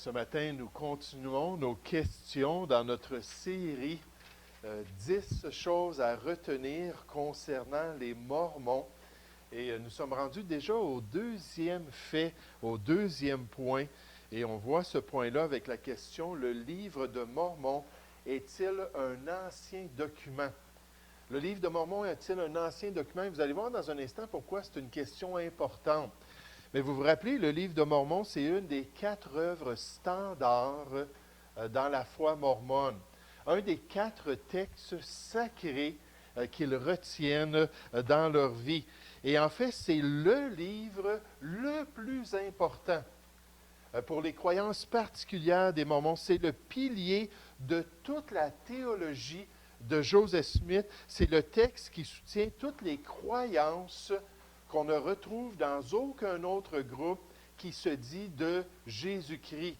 Ce matin, nous continuons nos questions dans notre série 10 choses à retenir concernant les Mormons. Et nous sommes rendus déjà au deuxième fait, au deuxième point. Et on voit ce point-là avec la question, le livre de Mormon est-il un ancien document? Le livre de Mormon est-il un ancien document? Vous allez voir dans un instant pourquoi c'est une question importante. Mais vous vous rappelez, le livre de Mormon, c'est une des 4 œuvres standards dans la foi mormone. Un des 4 textes sacrés qu'ils retiennent dans leur vie. Et en fait, c'est le livre le plus important pour les croyances particulières des Mormons. C'est le pilier de toute la théologie de Joseph Smith. C'est le texte qui soutient toutes les croyances qu'on ne retrouve dans aucun autre groupe qui se dit de Jésus-Christ.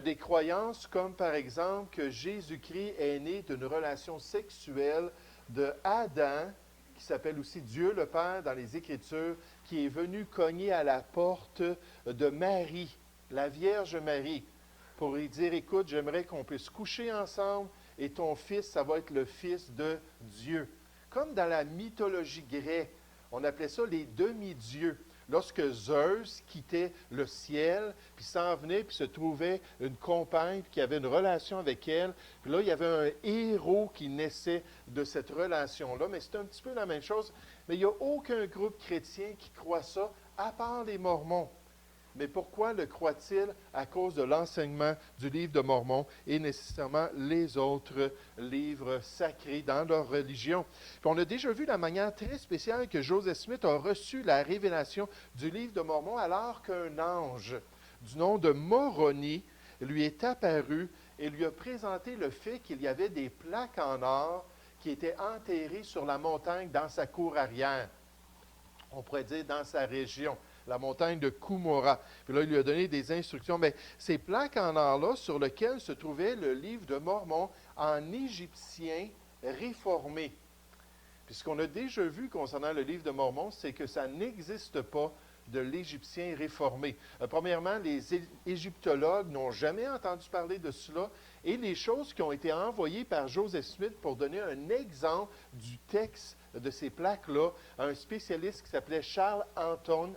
Des croyances comme par exemple que Jésus-Christ est né d'une relation sexuelle de Adam, qui s'appelle aussi Dieu le Père dans les Écritures, qui est venu cogner à la porte de Marie, la Vierge Marie, pour lui dire, écoute, j'aimerais qu'on puisse coucher ensemble et ton fils, ça va être le fils de Dieu. Comme dans la mythologie grecque, on appelait ça les demi-dieux. Lorsque Zeus quittait le ciel, puis s'en venait, puis se trouvait une compagne, puis qui avait une relation avec elle, puis là, il y avait un héros qui naissait de cette relation-là. Mais c'est un petit peu la même chose. Mais il n'y a aucun groupe chrétien qui croit ça, à part les Mormons. Mais pourquoi le croient-ils? À cause de l'enseignement du livre de Mormon et nécessairement les autres livres sacrés dans leur religion. Puis on a déjà vu la manière très spéciale que Joseph Smith a reçu la révélation du livre de Mormon alors qu'un ange du nom de Moroni lui est apparu et lui a présenté le fait qu'il y avait des plaques en or qui étaient enterrées sur la montagne dans sa cour arrière. On pourrait dire dans sa région. La montagne de Cumorah. Puis là, il lui a donné des instructions. Mais ces plaques en or-là, sur lesquelles se trouvait le livre de Mormon en égyptien réformé. Puis ce qu'on a déjà vu concernant le livre de Mormon, c'est que ça n'existe pas de l'égyptien réformé. Premièrement, les égyptologues n'ont jamais entendu parler de cela. Et les choses qui ont été envoyées par Joseph Smith pour donner un exemple du texte de ces plaques-là à un spécialiste qui s'appelait Charles Anton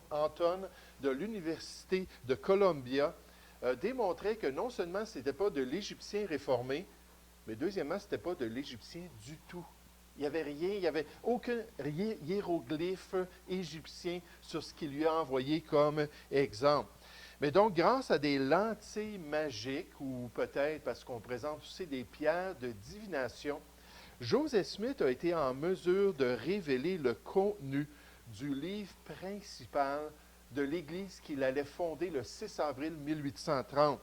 de l'Université de Columbia, démontrait que non seulement ce n'était pas de l'égyptien réformé, mais deuxièmement, ce n'était pas de l'égyptien du tout. Il n'y avait rien, il n'y avait aucun hiéroglyphe égyptien sur ce qu'il lui a envoyé comme exemple. Mais donc, grâce à des lentilles magiques, ou peut-être parce qu'on présente aussi des pierres de divination, Joseph Smith a été en mesure de révéler le contenu du livre principal de l'Église qu'il allait fonder le 6 avril 1830.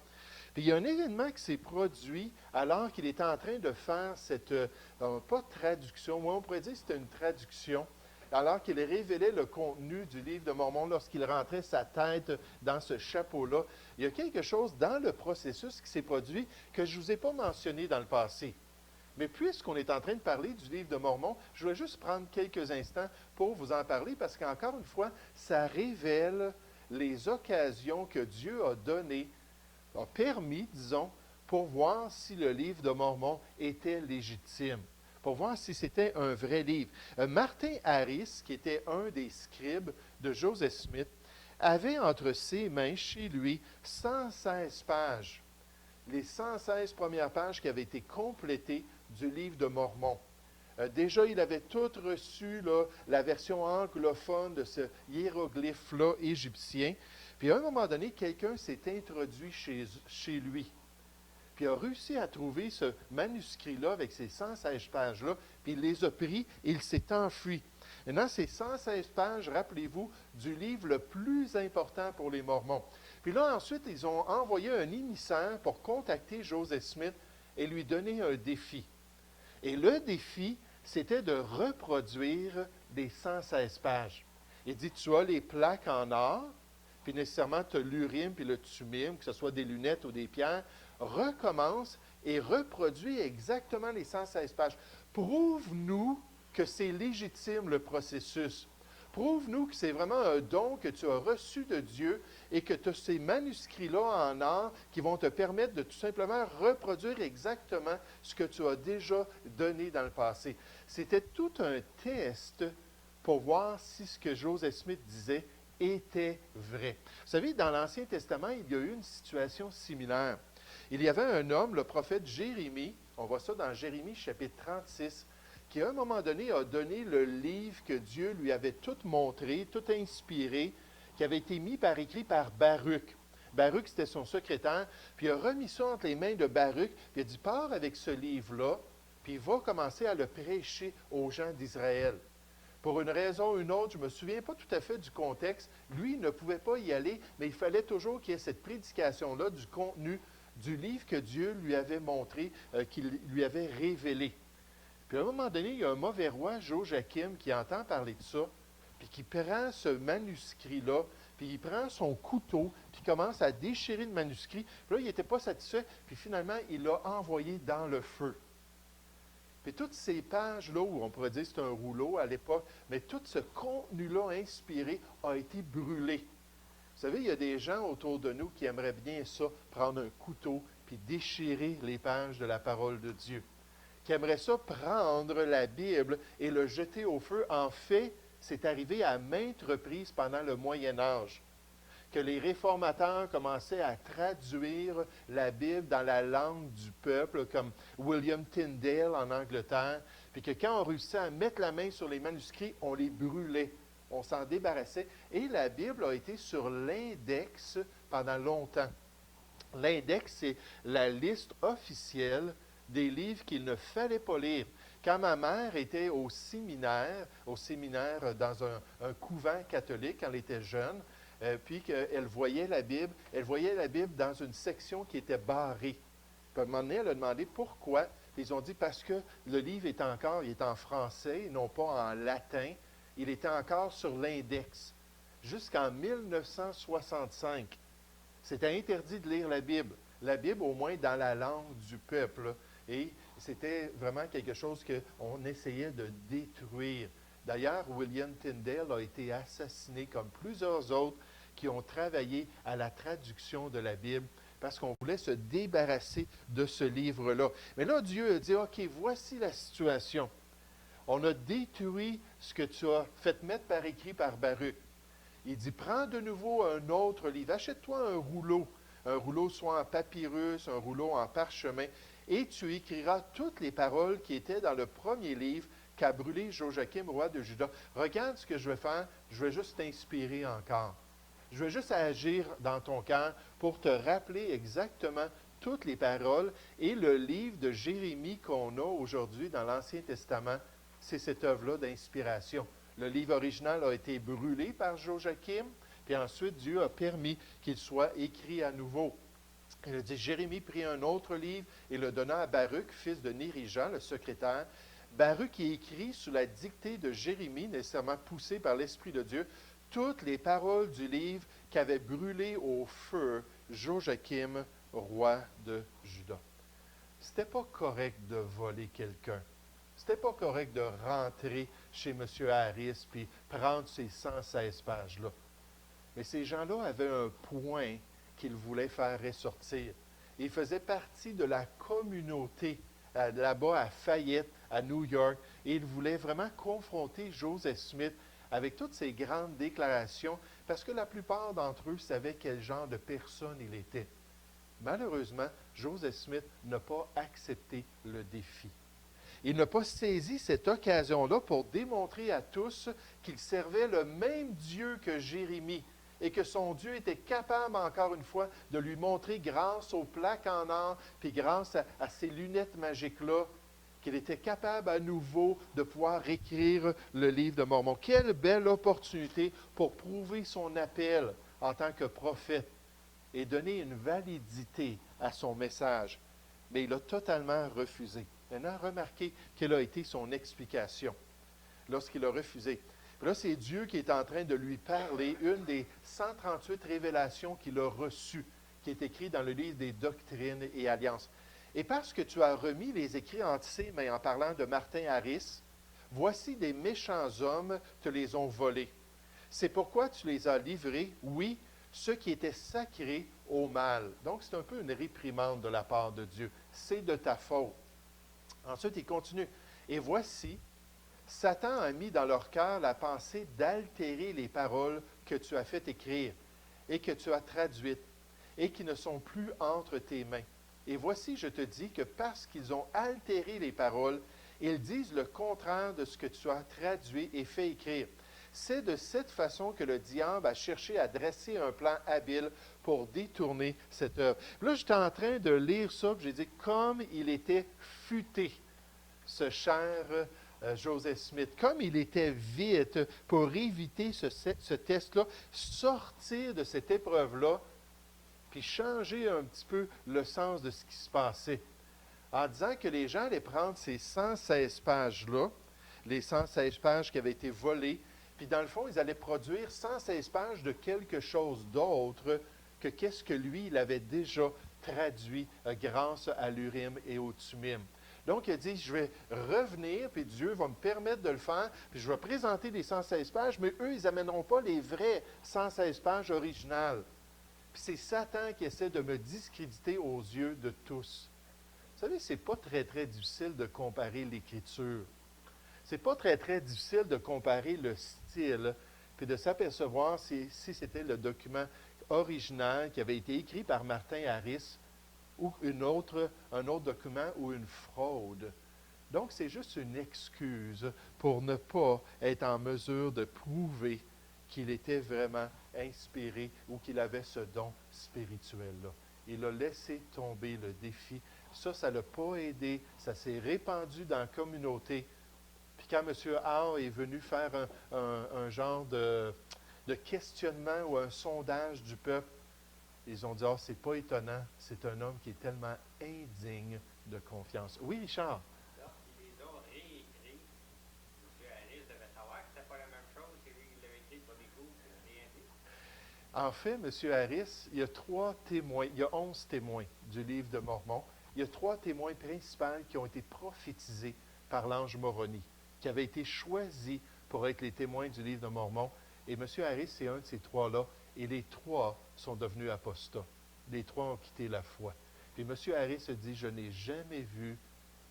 Puis il y a un événement qui s'est produit alors qu'il était en train de faire cette, pas traduction, moi on pourrait dire que c'était une traduction, alors qu'il révélait le contenu du livre de Mormon lorsqu'il rentrait sa tête dans ce chapeau-là. Il y a quelque chose dans le processus qui s'est produit que je ne vous ai pas mentionné dans le passé. Mais puisqu'on est en train de parler du livre de Mormon, je voulais juste prendre quelques instants pour vous en parler parce qu'encore une fois, ça révèle les occasions que Dieu a données, a permis, disons, pour voir si le livre de Mormon était légitime, pour voir si c'était un vrai livre. Martin Harris, qui était un des scribes de Joseph Smith, avait entre ses mains, chez lui, 116 pages. Les 116 premières pages qui avaient été complétées du livre de Mormon. Déjà, il avait tout reçu, là, la version anglophone de ce hiéroglyphe-là égyptien. Puis à un moment donné, quelqu'un s'est introduit chez lui. Puis a réussi à trouver ce manuscrit-là avec ces 116 pages-là, puis il les a pris et il s'est enfui. Maintenant, ces 116 pages, rappelez-vous, du livre le plus important pour les Mormons. Puis là, ensuite, ils ont envoyé un émissaire pour contacter Joseph Smith et lui donner un défi. Et le défi, c'était de reproduire les 116 pages. Il dit, tu as les plaques en or, puis nécessairement tu as l'urim puis le thummim, que ce soit des lunettes ou des pierres, recommence et reproduis exactement les 116 pages. Prouve-nous que c'est légitime le processus. Prouve-nous que c'est vraiment un don que tu as reçu de Dieu et que tu as ces manuscrits-là en or qui vont te permettre de tout simplement reproduire exactement ce que tu as déjà donné dans le passé. C'était tout un test pour voir si ce que Joseph Smith disait était vrai. Vous savez, dans l'Ancien Testament, il y a eu une situation similaire. Il y avait un homme, le prophète Jérémie, on voit ça dans Jérémie chapitre 36, qui à un moment donné a donné le livre que Dieu lui avait tout montré, tout inspiré, qui avait été mis par écrit par Baruch. Baruch, c'était son secrétaire, puis il a remis ça entre les mains de Baruch, puis il a dit, pars avec ce livre-là, puis il va commencer à le prêcher aux gens d'Israël. Pour une raison ou une autre, je ne me souviens pas tout à fait du contexte, lui il ne pouvait pas y aller, mais il fallait toujours qu'il y ait cette prédication-là du contenu du livre que Dieu lui avait montré, qu'il lui avait révélé. Puis à un moment donné, il y a un mauvais roi, Joachim, qui entend parler de ça, puis qui prend ce manuscrit-là, puis il prend son couteau, puis il commence à déchirer le manuscrit. Puis là, il n'était pas satisfait, puis finalement, il l'a envoyé dans le feu. Puis toutes ces pages-là, où on pourrait dire que c'est un rouleau à l'époque, mais tout ce contenu-là inspiré a été brûlé. Vous savez, il y a des gens autour de nous qui aimeraient bien ça, prendre un couteau, puis déchirer les pages de la parole de Dieu. Qui aimeraient ça prendre la Bible et le jeter au feu. En fait, c'est arrivé à maintes reprises pendant le Moyen Âge que les réformateurs commençaient à traduire la Bible dans la langue du peuple, comme William Tyndale en Angleterre, puis que quand on réussissait à mettre la main sur les manuscrits, on les brûlait, on s'en débarrassait, et la Bible a été sur l'index pendant longtemps. L'index, c'est la liste officielle des livres qu'il ne fallait pas lire. Quand ma mère était au séminaire dans un couvent catholique quand elle était jeune, puis qu'elle voyait la Bible dans une section qui était barrée. Puis à un moment donné, elle a demandé pourquoi. Puis ils ont dit parce que le livre il est en français, non pas en latin. Il était encore sur l'index. Jusqu'en 1965, c'était interdit de lire la Bible. La Bible, au moins dans la langue du peuple. Et c'était vraiment quelque chose qu'on essayait de détruire. D'ailleurs, William Tyndale a été assassiné comme plusieurs autres qui ont travaillé à la traduction de la Bible parce qu'on voulait se débarrasser de ce livre-là. Mais là, Dieu a dit, OK, voici la situation. On a détruit ce que tu as fait mettre par écrit par Baruch. Il dit, prends de nouveau un autre livre. Achète-toi un rouleau soit en papyrus, un rouleau en parchemin, et tu écriras toutes les paroles qui étaient dans le premier livre qu'a brûlé Joachim, roi de Juda. Regarde ce que je vais faire, je vais juste t'inspirer encore. Je vais juste agir dans ton cœur pour te rappeler exactement toutes les paroles. Et le livre de Jérémie qu'on a aujourd'hui dans l'Ancien Testament, c'est cette œuvre-là d'inspiration. Le livre original a été brûlé par Joachim, puis ensuite Dieu a permis qu'il soit écrit à nouveau. Il a dit, Jérémie prit un autre livre et le donna à Baruch, fils de Nérija, le secrétaire. Baruch y écrit sous la dictée de Jérémie, nécessairement poussé par l'Esprit de Dieu, toutes les paroles du livre qu'avait brûlé au feu Joachim, roi de Juda. C'était pas correct de voler quelqu'un. C'était pas correct de rentrer chez M. Harris puis prendre ces 116 pages-là. Mais ces gens-là avaient un point qu'ils voulaient faire ressortir. Ils faisaient partie de la communauté là-bas à Fayette, à New York, et ils voulaient vraiment confronter Joseph Smith avec toutes ces grandes déclarations, parce que la plupart d'entre eux savaient quel genre de personne il était. Malheureusement, Joseph Smith n'a pas accepté le défi. Il n'a pas saisi cette occasion-là pour démontrer à tous qu'il servait le même Dieu que Jérémie et que son Dieu était capable, encore une fois, de lui montrer grâce aux plaques en or, puis grâce à ces lunettes magiques-là, qu'il était capable à nouveau de pouvoir écrire le livre de Mormon. Quelle belle opportunité pour prouver son appel en tant que prophète et donner une validité à son message. Mais il a totalement refusé. Maintenant, remarquez quelle a été son explication lorsqu'il a refusé. Puis là, c'est Dieu qui est en train de lui parler, une des 138 révélations qu'il a reçues, qui est écrite dans le livre des Doctrines et Alliances. Et parce que tu as remis les écrits entre ses mains en parlant de Martin Harris, voici des méchants hommes te les ont volés. C'est pourquoi tu les as livrés, oui, ceux qui étaient sacrés au mal. Donc, c'est un peu une réprimande de la part de Dieu. C'est de ta faute. Ensuite, il continue. Et voici, Satan a mis dans leur cœur la pensée d'altérer les paroles que tu as fait écrire et que tu as traduites et qui ne sont plus entre tes mains. Et voici, je te dis que parce qu'ils ont altéré les paroles, ils disent le contraire de ce que tu as traduit et fait écrire. C'est de cette façon que le diable a cherché à dresser un plan habile pour détourner cette œuvre. Là, j'étais en train de lire ça, puis j'ai dit, comme il était futé, ce cher Joseph Smith, comme il était vite pour éviter ce test-là, sortir de cette épreuve-là, puis changer un petit peu le sens de ce qui se passait, en disant que les gens allaient prendre ces 116 pages-là, les 116 pages qui avaient été volées, puis dans le fond, ils allaient produire 116 pages de quelque chose d'autre que qu'est-ce que lui, il avait déjà traduit grâce à l'Urim et au Thummim. Donc, il a dit, je vais revenir, puis Dieu va me permettre de le faire, puis je vais présenter les 116 pages, mais eux, ils n'amèneront pas les vraies 116 pages originales. Puis c'est Satan qui essaie de me discréditer aux yeux de tous. Vous savez, ce n'est pas très, très difficile de comparer l'Écriture. Ce n'est pas très, très difficile de comparer le style, puis de s'apercevoir si c'était le document original qui avait été écrit par Martin Harris ou un autre document ou une fraude. Donc, c'est juste une excuse pour ne pas être en mesure de prouver qu'il était vraiment inspiré ou qu'il avait ce don spirituel-là. Il a laissé tomber le défi. Ça ne l'a pas aidé. Ça s'est répandu dans la communauté. Puis quand M. Howe est venu faire un genre de questionnement ou un sondage du peuple, ils ont dit, ah, c'est pas étonnant, c'est un homme qui est tellement indigne de confiance. Oui, Richard? Lorsqu'il les a réécrits, M. Harris devait savoir que ce n'était pas la même chose que lui qui l'avait écrit pour des coups, rien dit. En fait, M. Harris, il y a 3 témoins, il y a 11 témoins du livre de Mormon. Il y a 3 témoins principaux qui ont été prophétisés par l'ange Moroni, qui avaient été choisis pour être les témoins du livre de Mormon. Et M. Harris, c'est un de ces 3-là. Et les 3 sont devenus apostats. Les 3 ont quitté la foi. Puis M. Harris se dit, je n'ai jamais vu,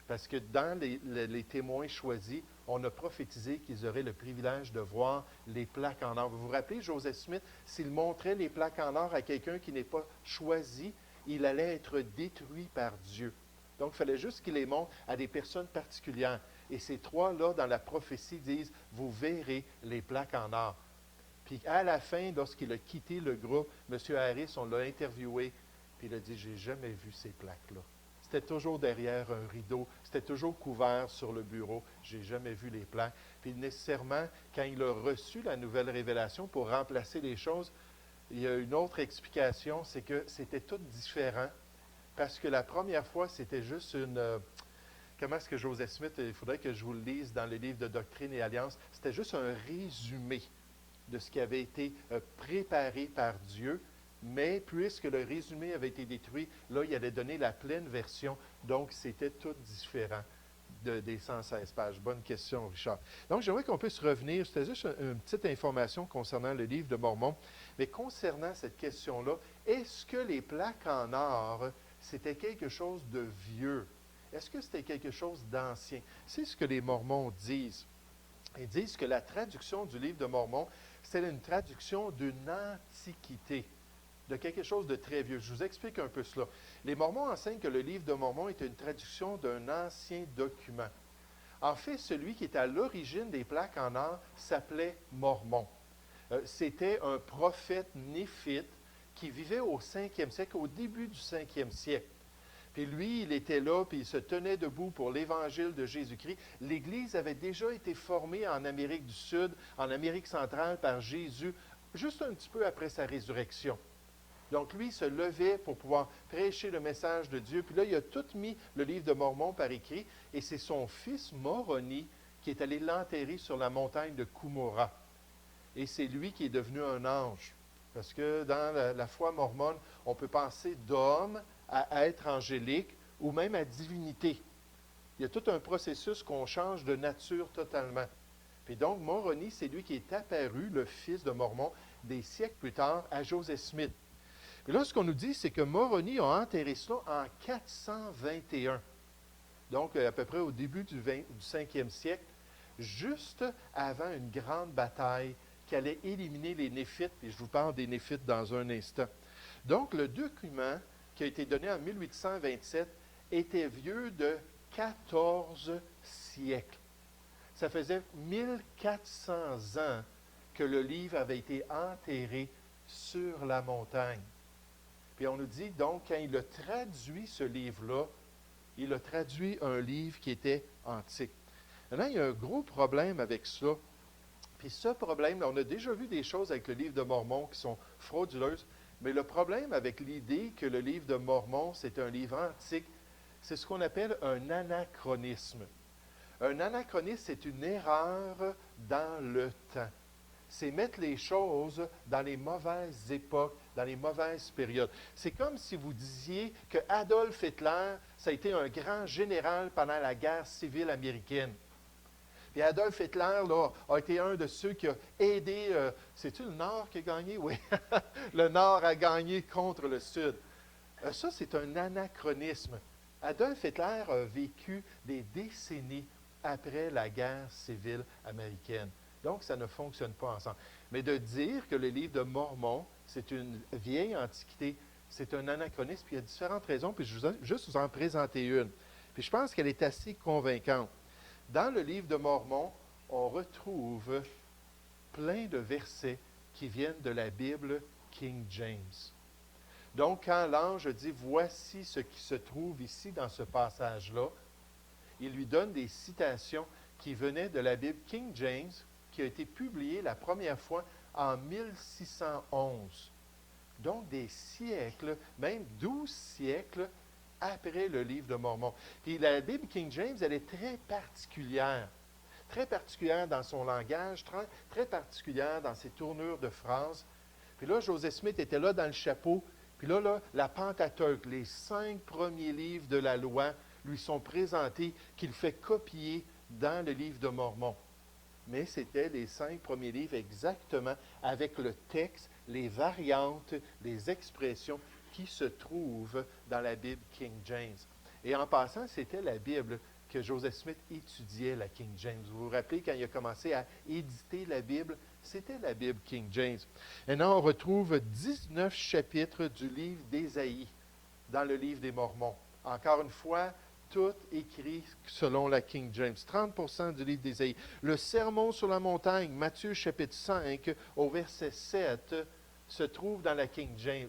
parce que dans les témoins choisis, on a prophétisé qu'ils auraient le privilège de voir les plaques en or. Vous vous rappelez, Joseph Smith, s'il montrait les plaques en or à quelqu'un qui n'est pas choisi, il allait être détruit par Dieu. Donc, il fallait juste qu'il les montre à des personnes particulières. Et ces 3-là, dans la prophétie, disent, vous verrez les plaques en or. Puis à la fin, lorsqu'il a quitté le groupe, M. Harris, on l'a interviewé, puis il a dit, j'ai jamais vu ces plaques-là. C'était toujours derrière un rideau, c'était toujours couvert sur le bureau, j'ai jamais vu les plaques. Puis nécessairement, quand il a reçu la nouvelle révélation pour remplacer les choses, il y a une autre explication, c'est que c'était tout différent, parce que la première fois, c'était juste une... comment est-ce que Joseph Smith, il faudrait que je vous le lise dans les livres de Doctrine et Alliance, c'était juste un résumé de ce qui avait été préparé par Dieu, mais puisque le résumé avait été détruit, là, il allait donner la pleine version, donc c'était tout différent des 116 pages. Bonne question, Richard. Donc, j'aimerais qu'on puisse revenir, c'était juste une petite information concernant le livre de Mormon, mais concernant cette question-là, est-ce que les plaques en or, c'était quelque chose de vieux? Est-ce que c'était quelque chose d'ancien? C'est ce que les Mormons disent. Ils disent que la traduction du livre de Mormon, c'est une traduction d'une antiquité, de quelque chose de très vieux. Je vous explique un peu cela. Les Mormons enseignent que le livre de Mormon est une traduction d'un ancien document. En fait, celui qui est à l'origine des plaques en or s'appelait Mormon. C'était un prophète néphite qui vivait au 5e siècle, au début du 5e siècle. Puis lui, il était là, puis il se tenait debout pour l'Évangile de Jésus-Christ. L'Église avait déjà été formée en Amérique du Sud, en Amérique centrale, par Jésus, juste un petit peu après sa résurrection. Donc lui, il se levait pour pouvoir prêcher le message de Dieu. Puis là, il a tout mis le livre de Mormon par écrit, et c'est son fils Moroni qui est allé l'enterrer sur la montagne de Cumorah. Et c'est lui qui est devenu un ange. Parce que dans la foi mormone, on peut penser d'homme à être angélique ou même à divinité. Il y a tout un processus qu'on change de nature totalement. Puis donc, Moroni, c'est lui qui est apparu, le fils de Mormon, des siècles plus tard, à Joseph Smith. Puis là, ce qu'on nous dit, c'est que Moroni a enterré cela en 421. Donc, à peu près au début du 5e siècle, juste avant une grande bataille qui allait éliminer les Néphites, et je vous parle des Néphites dans un instant. Donc, le document qui a été donné en 1827 était vieux de 14 siècles. Ça faisait 1400 ans que le livre avait été enterré sur la montagne. Puis on nous dit donc, quand il a traduit ce livre-là, il a traduit un livre qui était antique. Maintenant, il y a un gros problème avec ça. Puis ce problème, on a déjà vu des choses avec le livre de Mormon qui sont frauduleuses, mais le problème avec l'idée que le livre de Mormon, c'est un livre antique, c'est ce qu'on appelle un anachronisme. Un anachronisme, c'est une erreur dans le temps. C'est mettre les choses dans les mauvaises époques, dans les mauvaises périodes. C'est comme si vous disiez que Adolf Hitler, ça a été un grand général pendant la guerre civile américaine. Puis Adolf Hitler, là, a été un de ceux qui a aidé, c'est-tu le Nord qui a gagné? Oui, le Nord a gagné contre le Sud. Ça, c'est un anachronisme. Adolf Hitler a vécu des décennies après la guerre civile américaine. Donc, ça ne fonctionne pas ensemble. Mais de dire que le livre de Mormon, c'est une vieille antiquité, c'est un anachronisme, puis il y a différentes raisons, puis je vais juste vous en présenter une. Puis je pense qu'elle est assez convaincante. Dans le livre de Mormon, on retrouve plein de versets qui viennent de la Bible King James. Donc, quand l'ange dit « Voici ce qui se trouve ici dans ce passage-là », il lui donne des citations qui venaient de la Bible King James, qui a été publiée la première fois en 1611. Donc, des siècles, même 12 siècles après le livre de Mormon. Puis la Bible King James, elle est très particulière dans son langage, très particulière dans ses tournures de phrases. Puis là, Joseph Smith était là dans le chapeau, puis là, la Pentateuque, les 5 premiers livres de la loi, lui sont présentés, qu'il fait copier dans le livre de Mormon. Mais c'était les 5 premiers livres exactement avec le texte, les variantes, les expressions qui se trouvent dans la Bible King James. Et en passant, c'était la Bible que Joseph Smith étudiait, la King James. Vous vous rappelez, quand il a commencé à éditer la Bible, c'était la Bible King James. Et là, on retrouve 19 chapitres du livre d'Ésaïe dans le livre des Mormons. Encore une fois, tout écrit selon la King James. 30% du livre d'Ésaïe. Le Sermon sur la montagne, Matthieu chapitre 5, au verset 7, se trouve dans la King James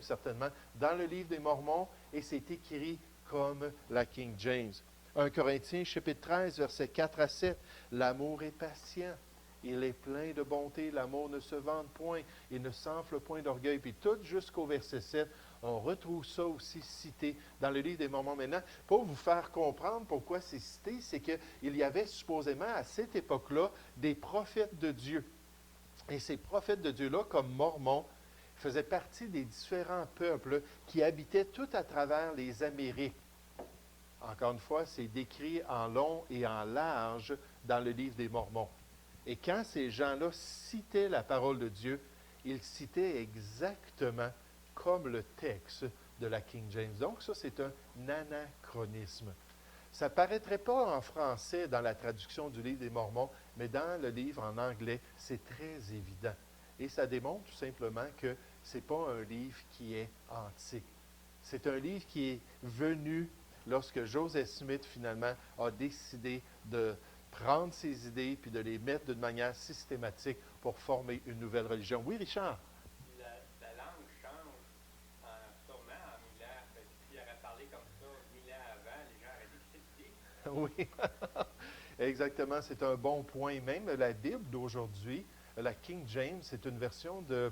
certainement, dans le livre des Mormons, et c'est écrit comme la King James. 1 Corinthiens chapitre 13, versets 4 à 7, l'amour est patient, il est plein de bonté, l'amour ne se vante point, il ne s'enfle point d'orgueil. Puis tout jusqu'au verset 7, on retrouve ça aussi cité dans le livre des Mormons. Maintenant, pour vous faire comprendre pourquoi c'est cité, c'est qu'il y avait supposément à cette époque-là des prophètes de Dieu. Et ces prophètes de Dieu-là, comme Mormons, faisaient partie des différents peuples qui habitaient tout à travers les Amériques. Encore une fois, c'est décrit en long et en large dans le livre des Mormons. Et quand ces gens-là citaient la parole de Dieu, ils citaient exactement comme le texte de la King James. Donc ça, c'est un anachronisme. Ça ne paraîtrait pas en français dans la traduction du livre des Mormons, mais dans le livre en anglais, c'est très évident. Et ça démontre tout simplement que ce n'est pas un livre qui est antique. C'est un livre qui est venu lorsque Joseph Smith, finalement, a décidé de prendre ses idées puis de les mettre d'une manière systématique pour former une nouvelle religion. Oui, Richard? La langue change sûrement en 1000 ans. S'il aurait parlé comme ça 1000 ans avant, les gens auraient dit que c'est Oui, exactement. C'est un bon point. Même la Bible d'aujourd'hui, la King James, c'est une version de...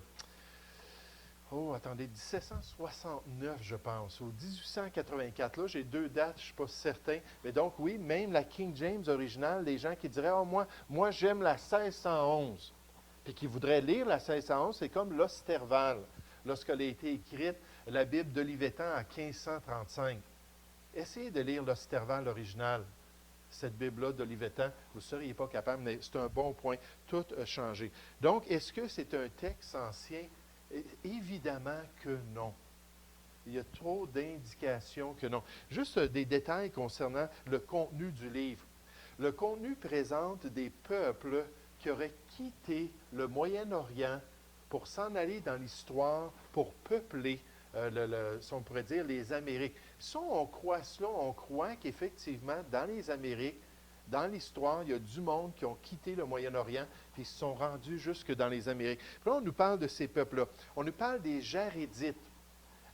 Oh, attendez, 1769, je pense, ou 1884. Là, j'ai 2 dates, je ne suis pas certain. Mais donc, oui, même la King James originale, les gens qui diraient « Oh, moi j'aime la 1611 », puis qui voudraient lire la 1611, c'est comme l'Osterval, lorsqu'elle a été écrite, la Bible d'Olivetan en 1535. Essayez de lire l'Osterval original. cette Bible-là d'Olivetan, vous ne seriez pas capable, mais c'est un bon point. Tout a changé. Donc, est-ce que c'est un texte ancien? Évidemment que non. Il y a trop d'indications que non. Juste des détails concernant le contenu du livre. Le contenu présente des peuples qui auraient quitté le Moyen-Orient pour s'en aller dans l'histoire, pour peupler, si on pourrait dire, les Amériques. Si on croit cela, on croit qu'effectivement, dans les Amériques, dans l'histoire, il y a du monde qui ont quitté le Moyen-Orient et se sont rendus jusque dans les Amériques. Puis là, on nous parle de ces peuples-là. On nous parle des Jarédites.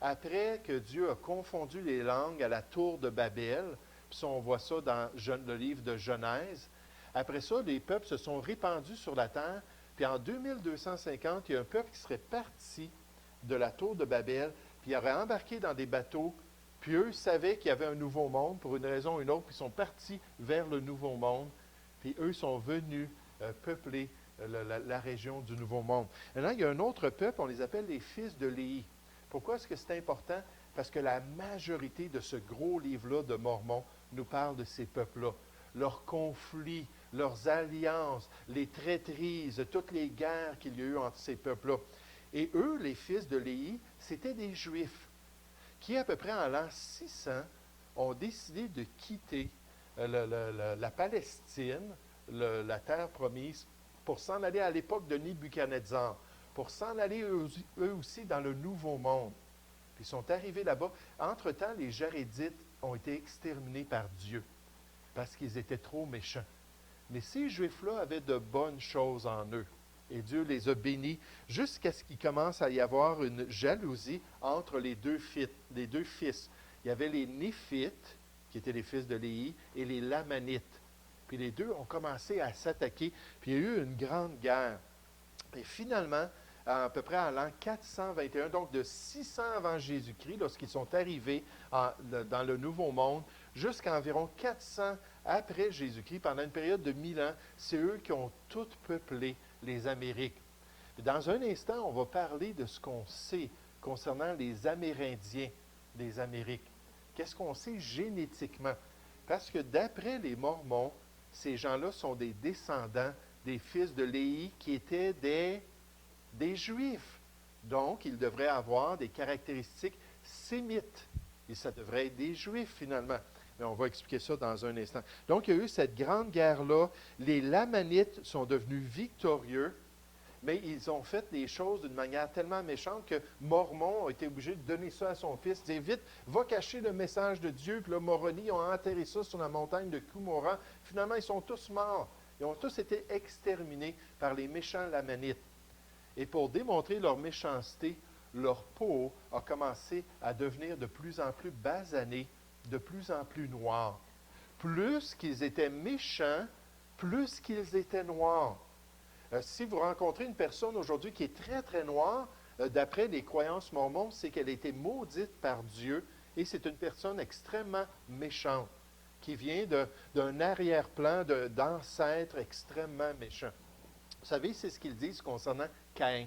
Après que Dieu a confondu les langues à la tour de Babel, puis ça, on voit ça dans le livre de Genèse. Après ça, les peuples se sont répandus sur la terre, puis en 2250, il y a un peuple qui serait parti de la tour de Babel, puis il aurait embarqué dans des bateaux, puis eux savaient qu'il y avait un nouveau monde, pour une raison ou une autre, puis ils sont partis vers le nouveau monde, puis eux sont venus peupler la région du nouveau monde. Maintenant, il y a un autre peuple, on les appelle les fils de Léhi. Pourquoi est-ce que c'est important? Parce que la majorité de ce gros livre-là de Mormon nous parle de ces peuples-là. Leurs conflits, leurs alliances, les traîtrises, toutes les guerres qu'il y a eu entre ces peuples-là. Et eux, les fils de Léhi, c'étaient des Juifs qui, à peu près en l'an 600, ont décidé de quitter la Palestine, la terre promise, pour s'en aller à l'époque de Nebuchadnezzar, pour s'en aller eux aussi dans le Nouveau Monde. Puis ils sont arrivés là-bas. Entre-temps, les Jarédites ont été exterminés par Dieu parce qu'ils étaient trop méchants. Mais ces Juifs-là avaient de bonnes choses en eux. Et Dieu les a bénis jusqu'à ce qu'il commence à y avoir une jalousie entre les deux fils. Il y avait les Néphites, qui étaient les fils de Léhi, et les Lamanites. Puis les deux ont commencé à s'attaquer. Puis il y a eu une grande guerre. Et finalement, à peu près à l'an 421, donc de 600 avant Jésus-Christ, lorsqu'ils sont arrivés dans le Nouveau Monde, jusqu'à environ 400 après Jésus-Christ, pendant une période de 1000 ans, c'est eux qui ont tout peuplé les Amériques. Dans un instant, on va parler de ce qu'on sait concernant les Amérindiens des Amériques. Qu'est-ce qu'on sait génétiquement? Parce que d'après les Mormons, ces gens-là sont des descendants des fils de Léhi qui étaient des Juifs. Donc, ils devraient avoir des caractéristiques sémites. Et ça devrait être des Juifs, finalement. Mais on va expliquer ça dans un instant. Donc, il y a eu cette grande guerre-là. Les Lamanites sont devenus victorieux, mais ils ont fait les choses d'une manière tellement méchante que Mormon a été obligé de donner ça à son fils. Dire vite, va cacher le message de Dieu. Puis là, Moroni ont enterré ça sur la montagne de Qumran. Finalement, ils sont tous morts. Ils ont tous été exterminés par les méchants Lamanites. Et pour démontrer leur méchanceté, leur peau a commencé à devenir de plus en plus basanée, de plus en plus noire. Plus qu'ils étaient méchants, plus qu'ils étaient noirs. Si vous rencontrez une personne aujourd'hui qui est très, très noire, d'après les croyances mormones, c'est qu'elle a été maudite par Dieu et c'est une personne extrêmement méchante qui vient d'un arrière-plan d'ancêtres extrêmement méchants. Vous savez, c'est ce qu'ils disent concernant Caïn.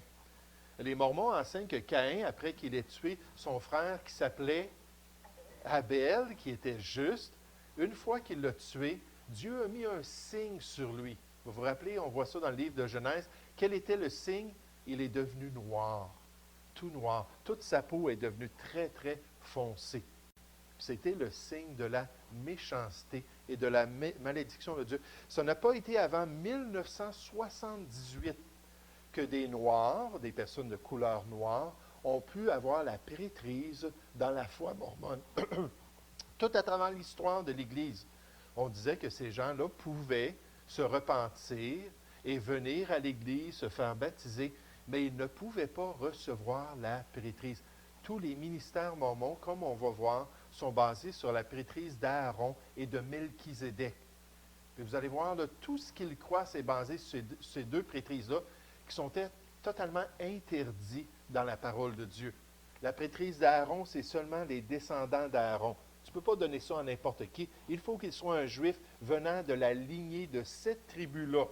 Les Mormons enseignent que Caïn, après qu'il ait tué son frère qui s'appelait Abel, qui était juste, une fois qu'il l'a tué, Dieu a mis un signe sur lui. Vous vous rappelez, on voit ça dans le livre de Genèse. Quel était le signe? Il est devenu noir, tout noir. Toute sa peau est devenue très, très foncée. C'était le signe de la méchanceté et de la malédiction de Dieu. Ça n'a pas été avant 1978 que des Noirs, des personnes de couleur noire, ont pu avoir la prêtrise dans la foi mormone. Tout à travers l'histoire de l'Église, on disait que ces gens-là pouvaient se repentir et venir à l'Église, se faire baptiser, mais ils ne pouvaient pas recevoir la prêtrise. Tous les ministères mormons, comme on va voir, sont basés sur la prêtrise d'Aaron et de Melchizedek. Et vous allez voir, là, tout ce qu'ils croient, c'est basé sur ces deux prêtrises-là, qui sont totalement interdits dans la parole de Dieu. La prêtrise d'Aaron, c'est seulement les descendants d'Aaron. Tu ne peux pas donner ça à n'importe qui. Il faut qu'il soit un juif venant de la lignée de cette tribu-là.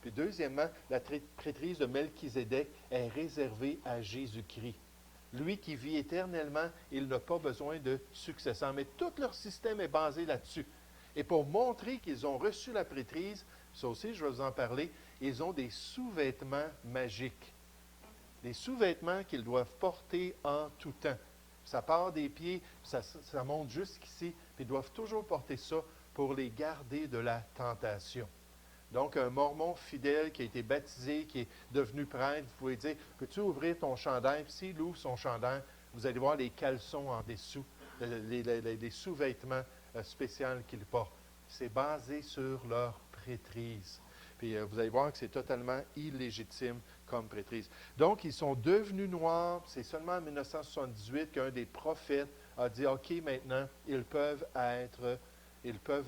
Puis deuxièmement, la prêtrise de Melchizedek est réservée à Jésus-Christ. Lui qui vit éternellement, il n'a pas besoin de successeur. Mais tout leur système est basé là-dessus. Et pour montrer qu'ils ont reçu la prêtrise, ça aussi, je vais vous en parler, ils ont des sous-vêtements magiques. Des sous-vêtements qu'ils doivent porter en tout temps. Ça part des pieds, ça monte jusqu'ici, puis ils doivent toujours porter ça pour les garder de la tentation. Donc, un mormon fidèle qui a été baptisé, qui est devenu prêtre, vous pouvez dire, peux-tu ouvrir ton chandail? Puis s'il ouvre son chandail, vous allez voir les caleçons en dessous, les sous-vêtements spéciaux qu'ils portent. C'est basé sur leur prêtrise. Puis vous allez voir que c'est totalement illégitime comme prêtrise. Donc, ils sont devenus noirs. C'est seulement en 1978 qu'un des prophètes a dit, OK, maintenant, ils peuvent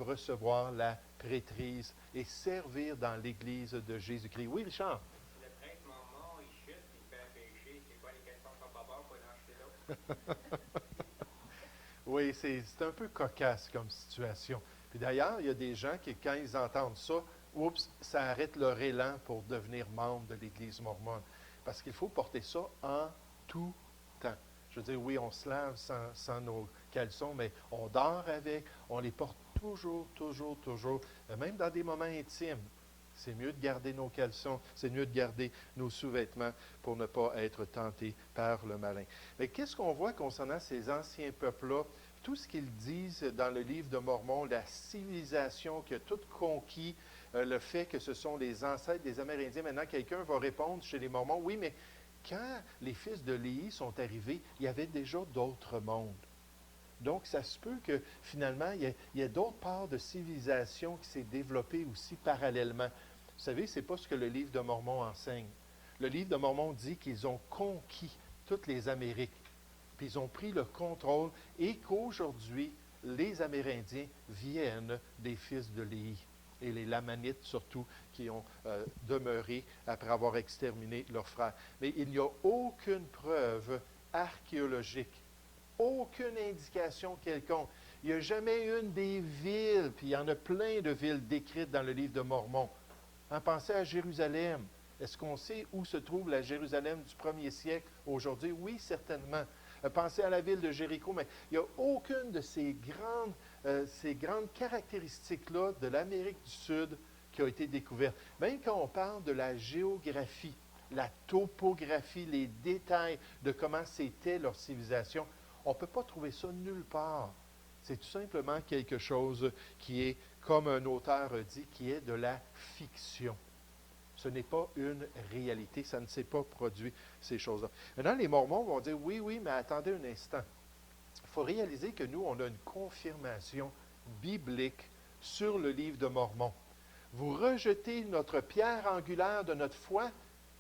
recevoir la prêtrise et servir dans l'Église de Jésus-Christ. Oui, Richard? Le prêtre mormon, il chute, il fait pécher. C'est quoi les questions sont pas bonnes pour l'acheter là? Oui, c'est un peu cocasse comme situation. Puis d'ailleurs, il y a des gens qui, quand ils entendent ça, oups, ça arrête leur élan pour devenir membre de l'Église mormone. Parce qu'il faut porter ça en tout temps. Je veux dire, oui, on se lave sans nos caleçons, mais on dort avec, on les porte toujours, toujours, toujours, même dans des moments intimes. C'est mieux de garder nos caleçons, c'est mieux de garder nos sous-vêtements pour ne pas être tentés par le malin. Mais qu'est-ce qu'on voit concernant ces anciens peuples-là? Tout ce qu'ils disent dans le livre de Mormon, la civilisation qui a tout conquis, le fait que ce sont les ancêtres des Amérindiens. Maintenant, quelqu'un va répondre chez les Mormons, oui, mais quand les fils de Léhi sont arrivés, il y avait déjà d'autres mondes. Donc, ça se peut que finalement, il y a d'autres parts de civilisation qui s'est développée aussi parallèlement. Vous savez, ce n'est pas ce que le livre de Mormon enseigne. Le livre de Mormon dit qu'ils ont conquis toutes les Amériques, puis ils ont pris le contrôle et qu'aujourd'hui, les Amérindiens viennent des fils de Léhi. Et les Lamanites surtout, qui ont demeuré après avoir exterminé leurs frères. Mais il n'y a aucune preuve archéologique, aucune indication quelconque. Il n'y a jamais une des villes, puis il y en a plein de villes décrites dans le livre de Mormon. Pensez à Jérusalem. Est-ce qu'on sait où se trouve la Jérusalem du 1er siècle aujourd'hui? Oui, certainement. Pensez à la ville de Jéricho, mais il n'y a aucune de ces grandes caractéristiques-là de l'Amérique du Sud qui a été découverte. Même quand on parle de la géographie, la topographie, les détails de comment c'était leur civilisation, on ne peut pas trouver ça nulle part. C'est tout simplement quelque chose qui est, comme un auteur dit, qui est de la fiction. Ce n'est pas une réalité, ça ne s'est pas produit, ces choses-là. Maintenant, les Mormons vont dire, oui, mais attendez un instant. Il faut réaliser que nous, on a une confirmation biblique sur le livre de Mormon. Vous rejetez notre pierre angulaire de notre foi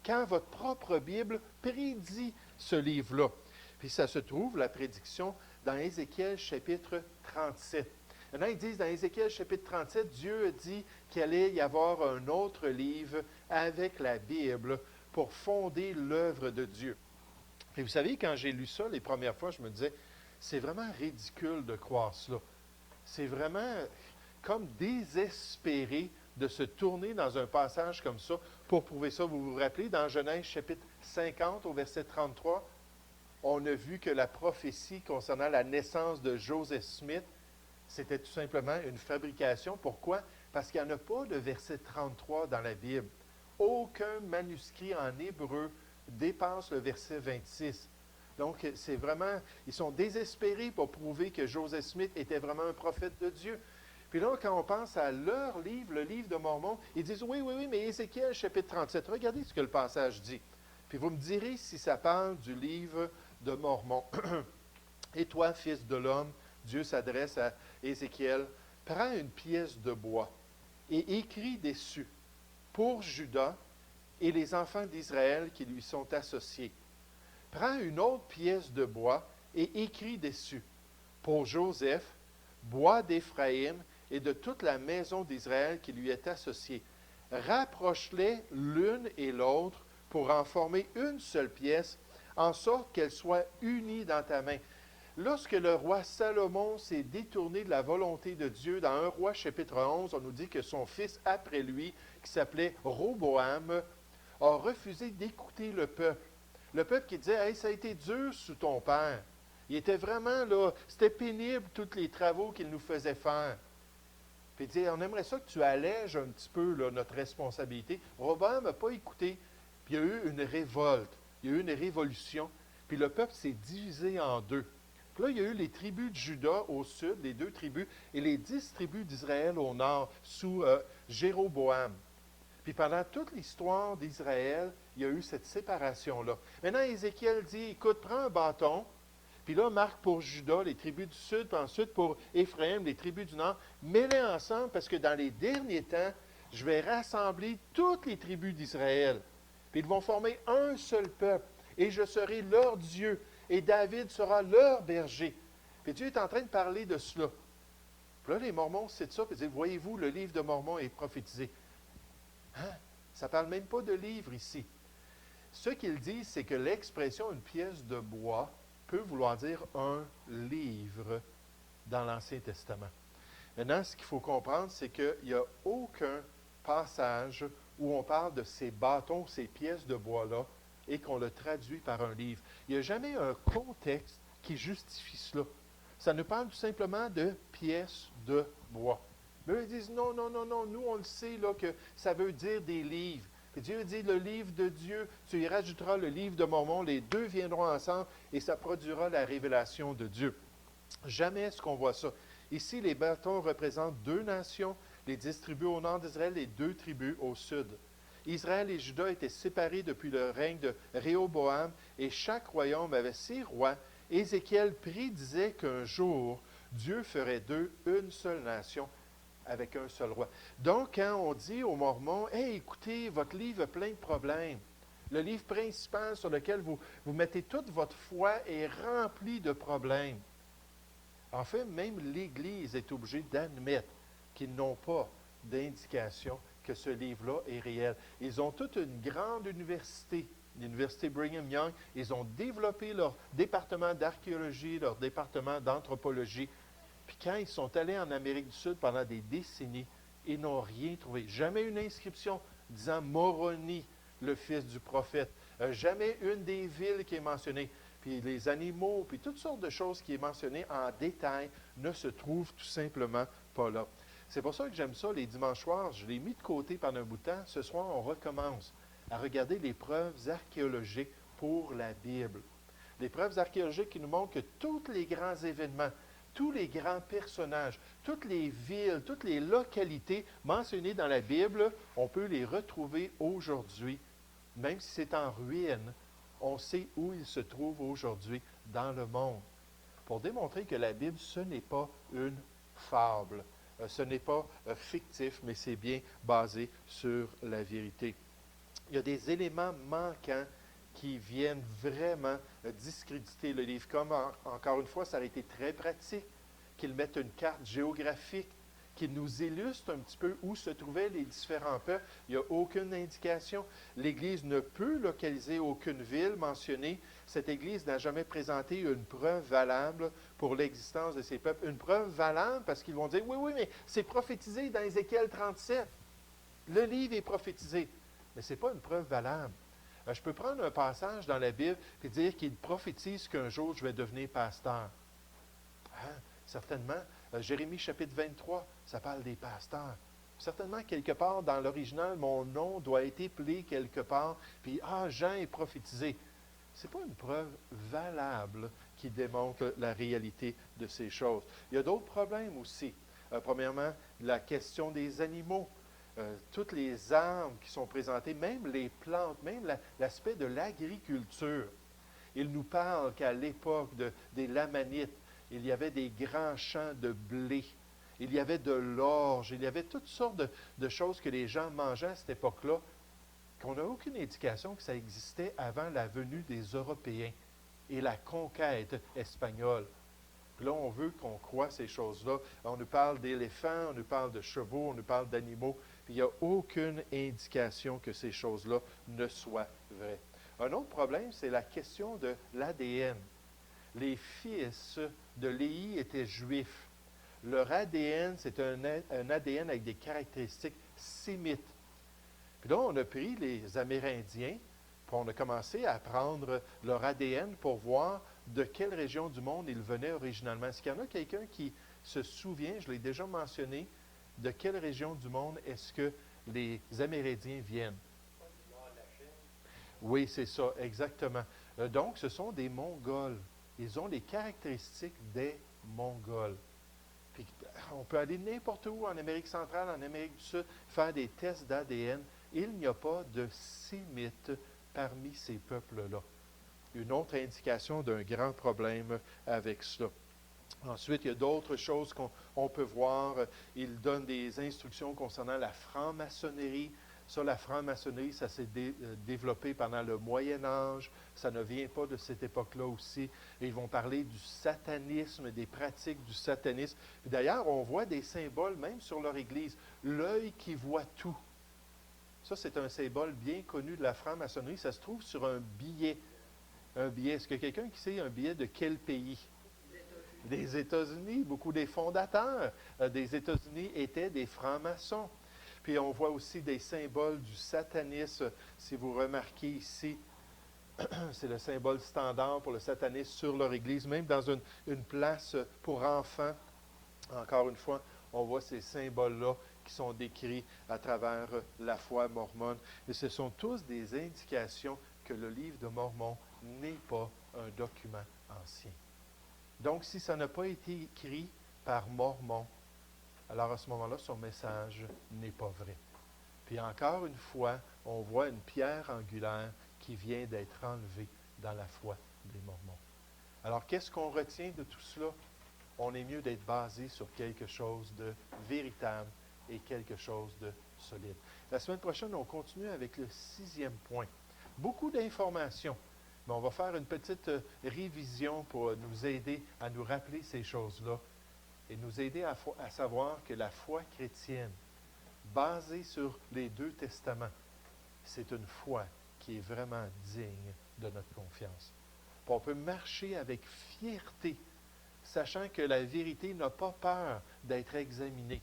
quand votre propre Bible prédit ce livre-là. Puis ça se trouve, la prédiction, dans Ézéchiel chapitre 37. Maintenant, ils disent dans Ézéchiel chapitre 37, Dieu a dit qu'il allait y avoir un autre livre avec la Bible pour fonder l'œuvre de Dieu. Et vous savez, quand j'ai lu ça les premières fois, je me disais, c'est vraiment ridicule de croire cela. C'est vraiment comme désespéré de se tourner dans un passage comme ça pour prouver ça. Vous vous rappelez, dans Genèse chapitre 50 au verset 33, on a vu que la prophétie concernant la naissance de Joseph Smith, c'était tout simplement une fabrication. Pourquoi? Parce qu'il n'y en a pas de verset 33 dans la Bible. Aucun manuscrit en hébreu dépasse le verset 26. Donc, c'est vraiment, ils sont désespérés pour prouver que Joseph Smith était vraiment un prophète de Dieu. Puis là, quand on pense à leur livre, le livre de Mormon, ils disent, oui, mais Ézéchiel, chapitre 37, regardez ce que le passage dit. Puis vous me direz si ça parle du livre de Mormon. Et toi, fils de l'homme, Dieu s'adresse à Ézéchiel, prends une pièce de bois et écris dessus pour Judas et les enfants d'Israël qui lui sont associés. Prends une autre pièce de bois et écris dessus pour Joseph, bois d'Éphraïm et de toute la maison d'Israël qui lui est associée. Rapproche-les l'une et l'autre pour en former une seule pièce, en sorte qu'elle soit unie dans ta main. Lorsque le roi Salomon s'est détourné de la volonté de Dieu, dans 1 Roi chapitre 11, on nous dit que son fils après lui, qui s'appelait Roboam, a refusé d'écouter le peuple. Le peuple qui disait, « Hey, ça a été dur sous ton père. Il était vraiment là, c'était pénible tous les travaux qu'il nous faisait faire. » Puis il dit, on aimerait ça que tu allèges un petit peu là, notre responsabilité. Roboam n'a pas écouté, puis il y a eu une révolte, il y a eu une révolution, puis le peuple s'est divisé en deux. Puis là, il y a eu les tribus de Juda au sud, les 2 tribus, et les 10 tribus d'Israël au nord, sous Jéroboam. Puis pendant toute l'histoire d'Israël, il y a eu cette séparation-là. Maintenant, Ézéchiel dit, écoute, prends un bâton, puis là, marque pour Juda, les tribus du sud, puis ensuite pour Éphraïm, les tribus du nord, mets-les ensemble parce que dans les derniers temps, je vais rassembler toutes les tribus d'Israël. Puis ils vont former un seul peuple, et je serai leur Dieu, et David sera leur berger. Puis Dieu est en train de parler de cela. Puis là, les Mormons citent ça, puis ils disent, voyez-vous, le livre de Mormon est prophétisé. Hein? Ça ne parle même pas de livre ici. Ce qu'ils disent, c'est que l'expression une pièce de bois peut vouloir dire un livre dans l'Ancien Testament. Maintenant, ce qu'il faut comprendre, c'est qu'il n'y a aucun passage où on parle de ces bâtons, ces pièces de bois-là, et qu'on le traduit par un livre. Il n'y a jamais un contexte qui justifie cela. Ça nous parle tout simplement de pièces de bois. Mais eux disent, non, non, non, non, nous on le sait là, que ça veut dire des livres. Puis Dieu dit, le livre de Dieu, tu y rajouteras le livre de Mormon, les deux viendront ensemble et ça produira la révélation de Dieu. Jamais est-ce qu'on voit ça. Ici, les bâtons représentent 2 nations, les 10 tribus au nord d'Israël et 2 tribus au sud. Israël et Juda étaient séparés depuis le règne de Réhoboam et chaque royaume avait 6 rois. Ézéchiel prédisait qu'un jour, Dieu ferait d'eux une seule nation avec un seul roi. Donc, quand on dit aux Mormons, « Hey, écoutez, votre livre a plein de problèmes. Le livre principal sur lequel vous mettez toute votre foi est rempli de problèmes. » En fait, même l'Église est obligée d'admettre qu'ils n'ont pas d'indication que ce livre-là est réel. Ils ont toute une grande université, l'Université Brigham Young. Ils ont développé leur département d'archéologie, leur département d'anthropologie. Puis quand ils sont allés en Amérique du Sud pendant des décennies, ils n'ont rien trouvé. Jamais une inscription disant Moroni, le fils du prophète. Jamais une des villes qui est mentionnée. Puis les animaux, puis toutes sortes de choses qui est mentionnées en détail ne se trouvent tout simplement pas là. C'est pour ça que j'aime ça, les dimanches soirs, je l'ai mis de côté pendant un bout de temps. Ce soir, on recommence à regarder les preuves archéologiques pour la Bible. Les preuves archéologiques qui nous montrent que tous les grands événements, tous les grands personnages, toutes les villes, toutes les localités mentionnées dans la Bible, on peut les retrouver aujourd'hui. Même si c'est en ruine, on sait où ils se trouvent aujourd'hui dans le monde. Pour démontrer que la Bible, ce n'est pas une fable. Ce n'est pas fictif, mais c'est bien basé sur la vérité. Il y a des éléments manquants qui viennent vraiment discréditer le livre. Comme, encore une fois, ça aurait été très pratique qu'ils mettent une carte géographique, qu'ils nous illustrent un petit peu où se trouvaient les différents peuples. Il n'y a aucune indication. L'Église ne peut localiser aucune ville mentionnée. Cette Église n'a jamais présenté une preuve valable pour l'existence de ces peuples. Une preuve valable parce qu'ils vont dire, oui, oui, mais c'est prophétisé dans Ézéchiel 37. Le livre est prophétisé. Mais ce n'est pas une preuve valable. Je peux prendre un passage dans la Bible et dire qu'il prophétise qu'un jour je vais devenir pasteur. Hein? Certainement. Jérémie chapitre 23, ça parle des pasteurs. Certainement, quelque part dans l'original, mon nom doit être appelé quelque part, puis Jean est prophétisé. Ce n'est pas une preuve valable qui démontre la réalité de ces choses. Il y a d'autres problèmes aussi. Premièrement, la question des animaux. Toutes les armes qui sont présentées, même les plantes, même l'aspect de l'agriculture. Il nous parle qu'à l'époque des Lamanites, il y avait des grands champs de blé, il y avait de l'orge, il y avait toutes sortes de choses que les gens mangeaient à cette époque-là, qu'on n'a aucune indication que ça existait avant la venue des Européens et la conquête espagnole. Puis là, on veut qu'on croie ces choses-là. On nous parle d'éléphants, on nous parle de chevaux, on nous parle d'animaux, puis il n'y a aucune indication que ces choses-là ne soient vraies. Un autre problème, c'est la question de l'ADN. Les fils de Léhi étaient juifs. Leur ADN, c'est un ADN avec des caractéristiques sémites. Puis là, on a pris les Amérindiens, puis on a commencé à prendre leur ADN pour voir de quelle région du monde ils venaient originalement. Est-ce qu'il y en a quelqu'un qui se souvient, je l'ai déjà mentionné, De quelle région du monde est-ce que les Amérindiens viennent? Pas du nord de la Chine. Oui, c'est ça, exactement. Donc, ce sont des Mongols. Ils ont les caractéristiques des Mongols. Puis, on peut aller n'importe où en Amérique centrale, en Amérique du Sud, faire des tests d'ADN. Il n'y a pas de Sémites parmi ces peuples-là. Une autre indication d'un grand problème avec cela. Ensuite, il y a d'autres choses qu'on peut voir. Il donne des instructions concernant la franc-maçonnerie. Ça, la franc-maçonnerie, ça s'est développé pendant le Moyen Âge. Ça ne vient pas de cette époque-là aussi. Et ils vont parler du satanisme, des pratiques du satanisme. D'ailleurs, on voit des symboles même sur leur Église. L'œil qui voit tout. Ça, c'est un symbole bien connu de la franc-maçonnerie. Ça se trouve sur un billet. Un billet. Est-ce que quelqu'un qui sait un billet de quel pays? Des États-Unis. Beaucoup des fondateurs des États-Unis étaient des francs-maçons. Puis on voit aussi des symboles du satanisme. Si vous remarquez ici, c'est le symbole standard pour le satanisme sur leur église, même dans une place pour enfants. Encore une fois, on voit ces symboles-là qui sont décrits à travers la foi mormone. Et ce sont tous des indications que le livre de Mormon n'est pas un document ancien. Donc, si ça n'a pas été écrit par Mormon, alors à ce moment-là, son message n'est pas vrai. Puis encore une fois, on voit une pierre angulaire qui vient d'être enlevée dans la foi des Mormons. Alors, qu'est-ce qu'on retient de tout cela? On est mieux d'être basé sur quelque chose de véritable et quelque chose de solide. La semaine prochaine, on continue avec le 6e point. Beaucoup d'informations. Mais on va faire une petite révision pour nous aider à nous rappeler ces choses-là et nous aider à savoir que la foi chrétienne, basée sur les 2 testaments, c'est une foi qui est vraiment digne de notre confiance. Puis on peut marcher avec fierté, sachant que la vérité n'a pas peur d'être examinée,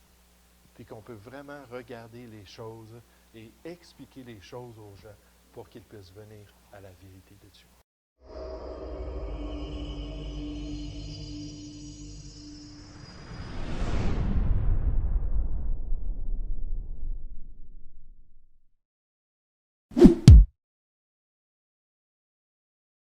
puis qu'on peut vraiment regarder les choses et expliquer les choses aux gens pour qu'ils puissent venir à la vérité de Dieu.